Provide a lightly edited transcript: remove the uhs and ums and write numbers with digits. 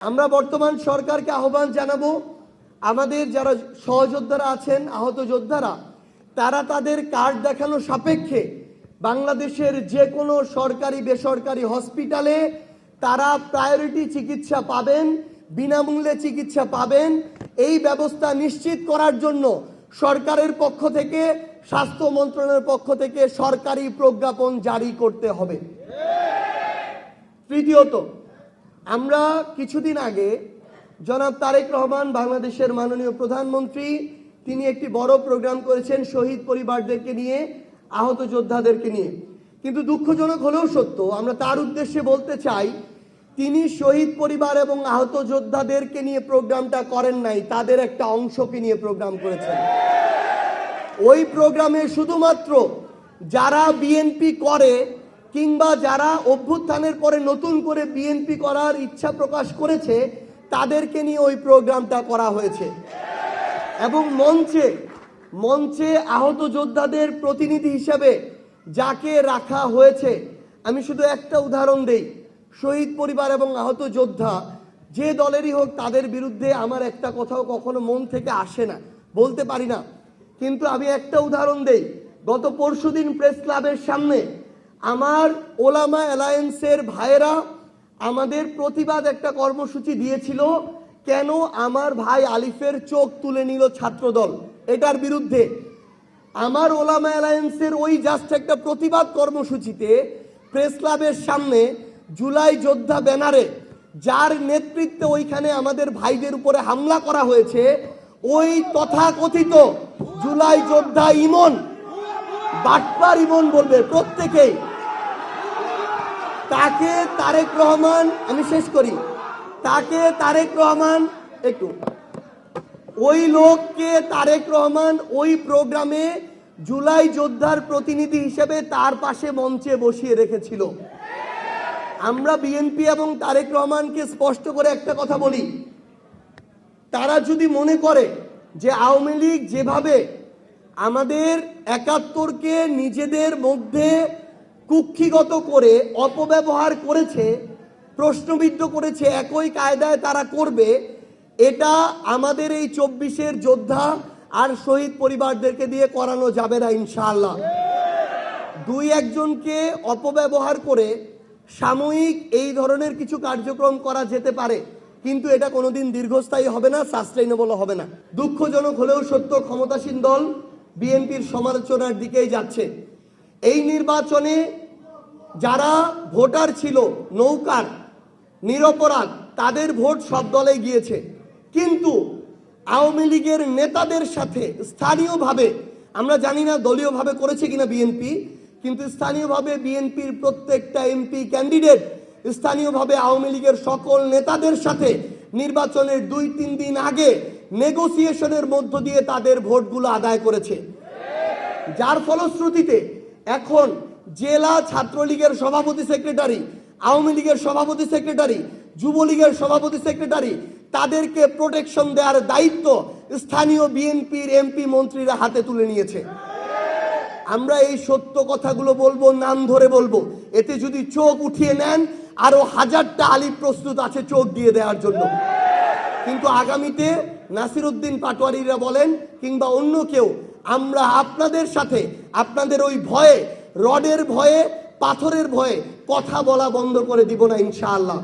আমরা বর্তমান সরকারকে আহ্বান জানাবো, আমাদের যারা সহযোদ্ধারা আছেন, আহত যোদ্ধারা, তারা তাদের কার্ড দেখানো সাপেক্ষে বাংলাদেশের যে কোনো সরকারি বেসরকারি হসপিটালে তারা প্রায়োরিটি চিকিৎসা পাবেন, বিনামূল্যে চিকিৎসা পাবেন। এই ব্যবস্থা নিশ্চিত করার জন্য সরকারের পক্ষ থেকে, স্বাস্থ্য মন্ত্রণালয়ের পক্ষ থেকে সরকারি প্রজ্ঞাপন জারি করতে হবে। তৃতীয়ত, আমরা কিছুদিন আগে জনাব তারেক রহমান, বাংলাদেশের মাননীয় প্রধানমন্ত্রী, তিনি একটি বড় প্রোগ্রাম করেছেন শহীদ পরিবারদেরকে নিয়ে, আহত যোদ্ধাদেরকে নিয়ে। কিন্তু দুঃখজনক হলেও সত্য, আমরা তার উদ্দেশ্যে বলতে চাই, তিনি শহীদ পরিবার এবং আহত যোদ্ধাদেরকে নিয়ে প্রোগ্রামটা করেন নাই, তাদের একটা অংশকে নিয়ে প্রোগ্রাম করেছেন। ওই প্রোগ্রামে শুধুমাত্র যারা বিএনপি করে কিংবা যারা অভ্যুত্থানের পরে নতুন করে বিএনপি করার ইচ্ছা প্রকাশ করেছে তাদেরকে নিয়ে ওই প্রোগ্রামটা করা হয়েছে। এবং মঞ্চে আহত যোদ্ধাদের প্রতিনিধি হিসেবে যাকে রাখা হয়েছে, আমি শুধু একটা উদাহরণ দেই। শহীদ পরিবার এবং আহত যোদ্ধা যে দলেরই হোক, তাদের বিরুদ্ধে আমার একটা কথাও কখনো মন থেকে আসে না, বলতে পারি না। কিন্তু আমি একটা উদাহরণ দেই। গত পরশুদিন প্রেস ক্লাবের সামনে আমার ওলামা অ্যালায়েন্সের ভাইয়েরা আমাদের প্রতিবাদ একটা কর্মসূচি দিয়েছিল, কেন আমার ভাই আলিফের চোখ তুলে নিল ছাত্রদল, এটার বিরুদ্ধে। আমার ওলামা অ্যালায়েন্সের ওই জাস্ট একটা প্রতিবাদ কর্মসূচিতে প্রেস ক্লাবের সামনে জুলাই যোদ্ধা ব্যানারে, যার নেতৃত্বে ওইখানে আমাদের ভাইদের উপরে হামলা করা হয়েছে, ওই তথাকথিত জুলাই যোদ্ধা ইমন, বাটপার ইমন বলবে প্রত্যেকেই, তাকে তারেক রহমান, আমি শেষ করি, তাকে তারেক রহমান একটু, ওই লোককে তারেক রহমান ওই প্রোগ্রামে জুলাই যোদ্ধার প্রতিনিধি হিসেবে তার পাশে মঞ্চে বসিয়ে রেখেছিল। আমরা বিএনপি এবং তারেক রহমানকে স্পষ্ট করে একটা কথা বলি, তারা যদি মনে করে যে আওয়ামী লীগ যেভাবে আমাদের ৭১কে নিজেদের মধ্যে কুক্ষিগত করে অপব্যবহার করেছে, প্রশ্নবিদ্ধ করেছে, একই কায়দায় তারা করবে, এটা আমাদের এই ২৪-এর যোদ্ধা আর শহীদ পরিবারদেরকে দিয়ে করানো যাবে না ইনশাআল্লাহ। দুই একজনকে অপব্যবহার করে সাময়িক এই ধরনের কিছু কার্যক্রম করা যেতে পারে, কিন্তু এটা কোনোদিন দীর্ঘস্থায়ী হবে না, সাস্টেইনেবল হবে না। দুঃখজনক হলেও সত্য, ক্ষমতাসীন দল বিএনপির সমালোচনার দিকেই যাচ্ছে। এই নির্বাচনে যারা ভোটার ছিল নৌকার, নিরপরাধ, তাদের ভোট সব দলে গিয়েছে। কিন্তু আওয়ামী লীগের নেতাদের সাথে স্থানীয়ভাবে, আমরা জানি না দলীয়ভাবে করেছে কিনা বিএনপি, কিন্তু স্থানীয়ভাবে বিএনপির প্রত্যেকটা এমপি ক্যান্ডিডেট স্থানীয়ভাবে আওয়ামী লীগের সকল নেতাদের সাথে নির্বাচনের ২-৩ দিন আগে নেগোসিয়েশনের মধ্য দিয়ে তাদের ভোটগুলো আদায় করেছে। যার ফলশ্রুতিতে এখন জেলা ছাত্রলীগের সভাপতি সেক্রেটারি, আওয়ামী লীগের সভাপতি সেক্রেটারি, যুবলীগের সভাপতি সেক্রেটারি, তাদেরকে প্রোটেকশন দেওয়ার দায়িত্ব স্থানীয় বিএনপির এমপি মন্ত্রীরা হাতে তুলে নিয়েছে। আমরা এই সত্য কথাগুলো বলবো, নাম ধরে বলবো। এতে যদি চোখ উঠিয়ে নেন, আরো ১০০০টা আলিফ প্রস্তুত আছে চোখ দিয়ে দেওয়ার জন্য। কিন্তু আগামীতে নাসিরউদ্দিন পাটোয়ারিরা বলেন কিংবা অন্য কেউ, আমরা আপনাদের সাথে আপনাদের ওই ভয়ে, রডের ভয়ে, পাথরের ভয়ে কথা বলা বন্ধ করে দিব না ইনশাআল্লাহ।